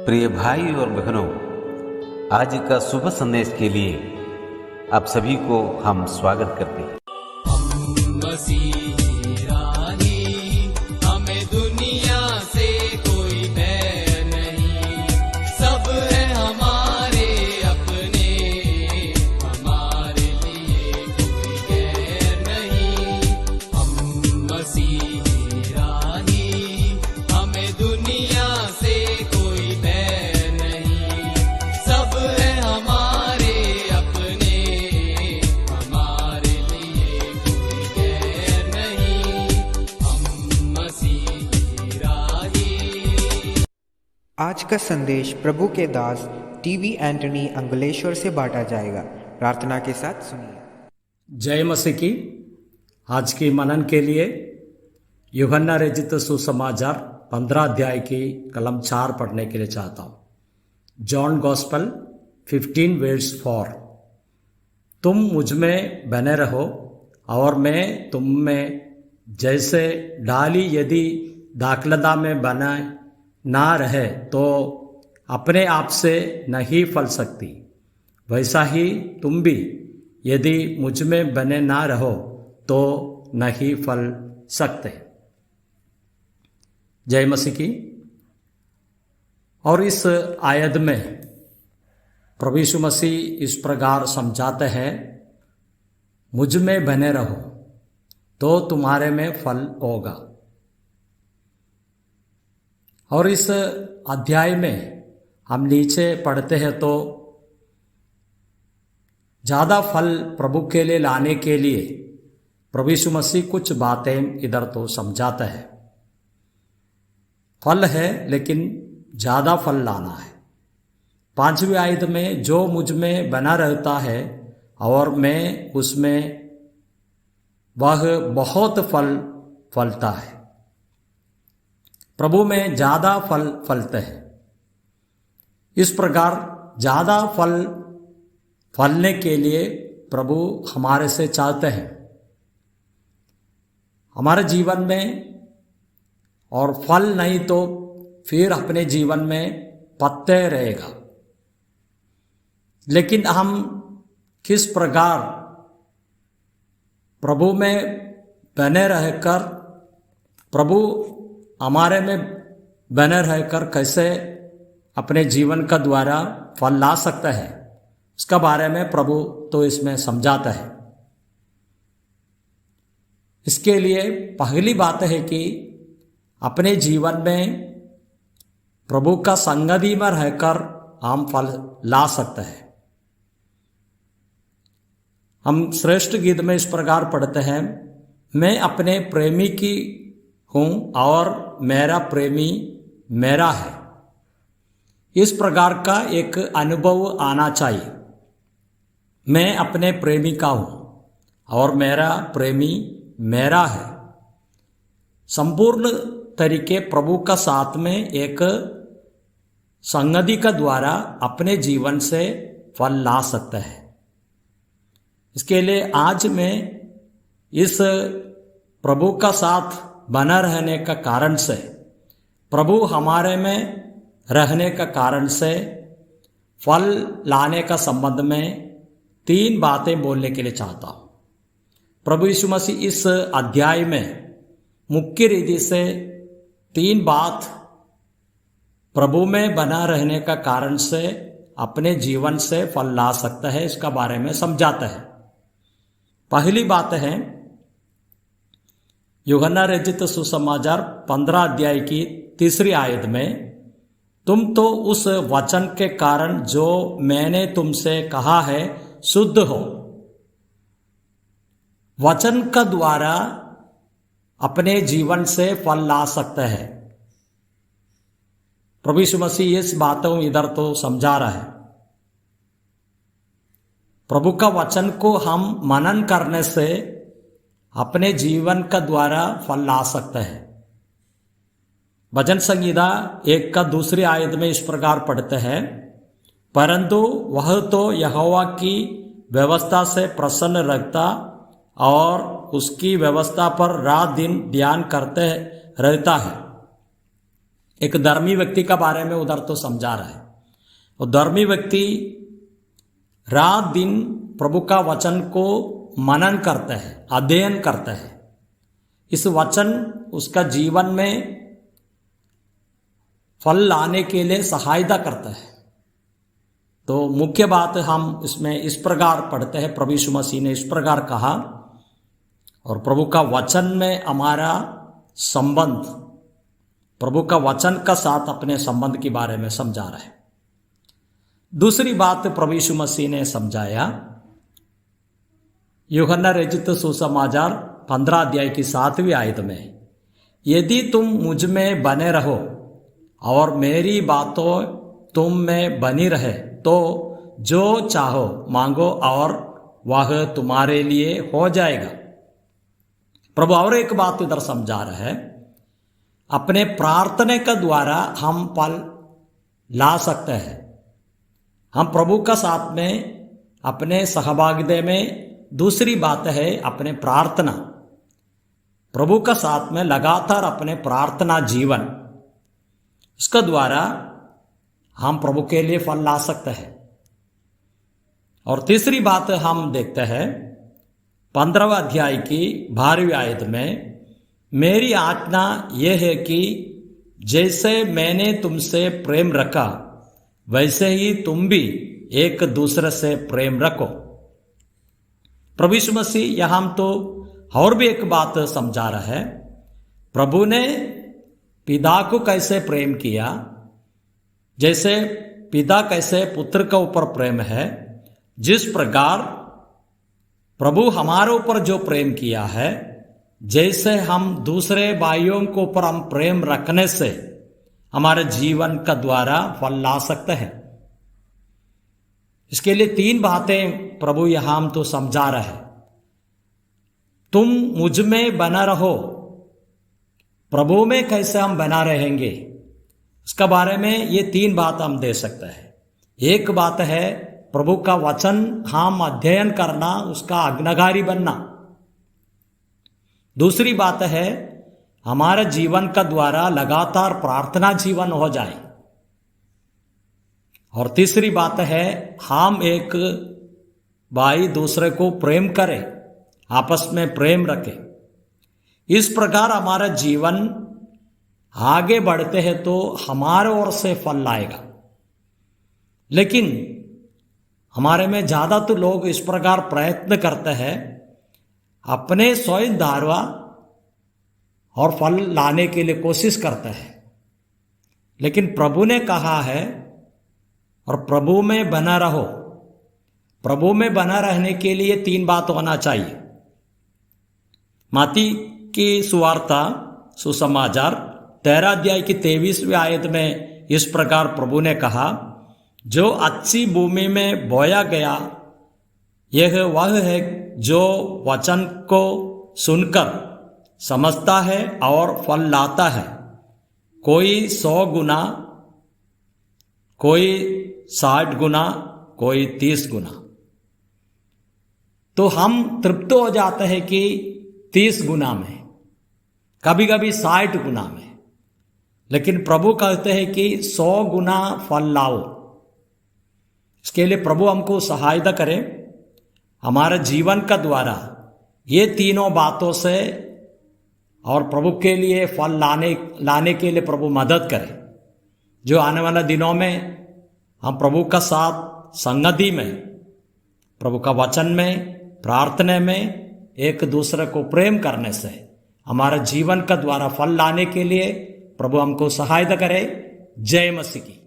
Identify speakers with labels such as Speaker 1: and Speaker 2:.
Speaker 1: प्रिय भाई और बहनों, आज का शुभ संदेश के लिए आप सभी को हम स्वागत करते हैं।
Speaker 2: हम मसीही राही, हमें दुनिया से कोई भय नहीं, सब है हमारे अपने, हमारे लिए कोई गैर नहीं। हम मसीही राही, हमें दुनिया से कोई भय नहीं, सब है हमारे अपने, हमारे लिए कोई गैर नहीं। हम मसीही राही।
Speaker 3: आज का संदेश प्रभु के दास टीवी एंटनी अंगलेश्वर से बांटा जाएगा। प्रार्थना के साथ सुनिए।
Speaker 4: जय मसीह की। आज की मनन के लिए यूहन्ना रचित सुसमाचार 15 अध्याय की कलम 4 पढ़ने के लिए चाहता हूँ। John gospel 15 verse 4। तुम मुझ में बने रहो और मैं तुम में, जैसे डाली यदि दाखलता में बना ना रहे तो अपने आप से नहीं फल सकती, वैसा ही तुम भी यदि मुझ में बने ना रहो तो नहीं फल सकते। जय मसीह की। और इस आयत में प्रभु यीशु मसीह इस प्रकार समझाते हैं, मुझ में बने रहो तो तुम्हारे में फल होगा। और इस अध्याय में हम नीचे पढ़ते हैं तो ज़्यादा फल प्रभु के लिए लाने के लिए प्रभु यीशु मसीह कुछ बातें इधर तो समझाता है। फल है लेकिन ज़्यादा फल लाना है। 5वीं आयत में, जो मुझ में बना रहता है और मैं उसमें, वह बहुत फल फलता है। प्रभु में ज़्यादा फल फलते हैं। इस प्रकार ज़्यादा फल फलने के लिए प्रभु हमारे से चाहते हैं हमारे जीवन में, और फल नहीं तो फिर अपने जीवन में पत्ते रहेगा। लेकिन हम किस प्रकार प्रभु में बने रहकर, प्रभु हमारे में बने रहकर कैसे अपने जीवन का द्वारा फल ला सकता है, उसका बारे में प्रभु तो इसमें समझाता है। इसके लिए पहली बात है कि अपने जीवन में प्रभु का संगति में रहकर हम फल ला सकते हैं। हम श्रेष्ठ गीत में इस प्रकार पढ़ते हैं, मैं अपने प्रेमी की हूँ और मेरा प्रेमी मेरा है। इस प्रकार का एक अनुभव आना चाहिए। मैं अपने प्रेमी का हूँ और मेरा प्रेमी मेरा है। संपूर्ण तरीके प्रभु का साथ में एक संगति का द्वारा अपने जीवन से फल ला सकता है। इसके लिए आज मैं इस प्रभु का साथ बना रहने का कारण से, प्रभु हमारे में रहने का कारण से फल लाने का संबंध में 3 बातें बोलने के लिए चाहता हूँ। प्रभु यीशु मसीह इस अध्याय में मुख्य रीति से 3 बात प्रभु में बना रहने का कारण से अपने जीवन से फल ला सकता है, इसका बारे में समझाता है। पहली बात है यूहन्ना रचित सुसमाचार 15 अध्याय की 3री आयत में, तुम तो उस वचन के कारण जो मैंने तुमसे कहा है शुद्ध हो। वचन का द्वारा अपने जीवन से फल ला सकते हैं। प्रभु यीशु मसीह इस बातों इधर तो समझा रहा है। प्रभु का वचन को हम मनन करने से अपने जीवन का द्वारा फल ला सकते हैं। भजन संहिता 1 का 2री आयत में इस प्रकार पढ़ते हैं, परंतु वह तो यहोवा की व्यवस्था से प्रसन्न रखता और उसकी व्यवस्था पर रात दिन ध्यान करते रहता है। एक धर्मी व्यक्ति का बारे में उधर तो समझा रहा है। और धर्मी व्यक्ति रात दिन प्रभु का वचन को मनन करता है, अध्ययन करता है। इस वचन उसका जीवन में फल लाने के लिए सहायता करता है। तो मुख्य बात हम इसमें इस प्रकार पढ़ते हैं, प्रभु यीशु मसीह ने इस प्रकार कहा और प्रभु का वचन में हमारा संबंध, प्रभु का वचन का साथ अपने संबंध के बारे में समझा रहा है। दूसरी बात प्रभु यीशु मसीह ने समझाया, यूहन्ना रचित सुसमाचार 15 अध्याय की 7वीं आयत में, यदि तुम मुझ में बने रहो और मेरी बातों तुम में बनी रहे तो जो चाहो मांगो और वह तुम्हारे लिए हो जाएगा। प्रभु और एक बात इधर समझा रहा है, अपने प्रार्थना के द्वारा हम फल ला सकते हैं। हम प्रभु का साथ में अपने सहभागिता में दूसरी बात है अपने प्रार्थना, प्रभु का साथ में लगातार अपने प्रार्थना जीवन, इसका द्वारा हम प्रभु के लिए फल ला सकते हैं। और तीसरी बात हम देखते हैं 15वें अध्याय की 12वीं आयत में, मेरी आज्ञा यह है कि जैसे मैंने तुमसे प्रेम रखा वैसे ही तुम भी एक दूसरे से प्रेम रखो। प्रभु यीशु मसीह यहां तो और भी एक बात समझा रहा है, प्रभु ने पिता को कैसे प्रेम किया, जैसे पिता कैसे पुत्र के ऊपर प्रेम है, जिस प्रकार प्रभु हमारे ऊपर जो प्रेम किया है, जैसे हम दूसरे भाइयों के ऊपर हम प्रेम रखने से हमारे जीवन का द्वारा फल ला सकते हैं। इसके लिए 3 बातें प्रभु यहां तो समझा रहे हैं। तुम मुझ में बना रहो, प्रभु में कैसे हम बना रहेंगे, इसका बारे में ये 3 बात हम दे सकते हैं। एक बात है प्रभु का वचन हम अध्ययन करना, उसका आज्ञाकारी बनना। दूसरी बात है हमारे जीवन का द्वारा लगातार प्रार्थना जीवन हो जाए। और तीसरी बात है हम एक भाई दूसरे को प्रेम करें, आपस में प्रेम रखें। इस प्रकार हमारा जीवन आगे बढ़ते हैं तो हमारे ओर से फल लाएगा। लेकिन हमारे में ज्यादा तो लोग इस प्रकार प्रयत्न करते हैं, अपने स्वयं धारवा और फल लाने के लिए कोशिश करते हैं। लेकिन प्रभु ने कहा है और प्रभु में बना रहो। प्रभु में बना रहने के लिए 3 बात होना चाहिए। मत्ती की सुवार्ता सुसमाचार 13 अध्याय की 23वीं आयत में इस प्रकार प्रभु ने कहा, जो अच्छी भूमि में बोया गया यह वह है जो वचन को सुनकर समझता है और फल लाता है, कोई 100 गुना, कोई 60 गुना, कोई 30 गुना। तो हम तृप्त हो जाते हैं कि 30 गुना में, कभी कभी 60 गुना में, लेकिन प्रभु कहते हैं कि 100 गुना फल लाओ। इसके लिए प्रभु हमको सहायता करे, हमारे जीवन का द्वारा ये तीनों बातों से और प्रभु के लिए फल लाने के लिए प्रभु मदद करे। जो आने वाले दिनों में हम प्रभु का साथ संगति में, प्रभु का वचन में, प्रार्थना में एक दूसरे को प्रेम करने से हमारे जीवन का द्वारा फल लाने के लिए प्रभु हमको सहायता करे। जय मसीह की।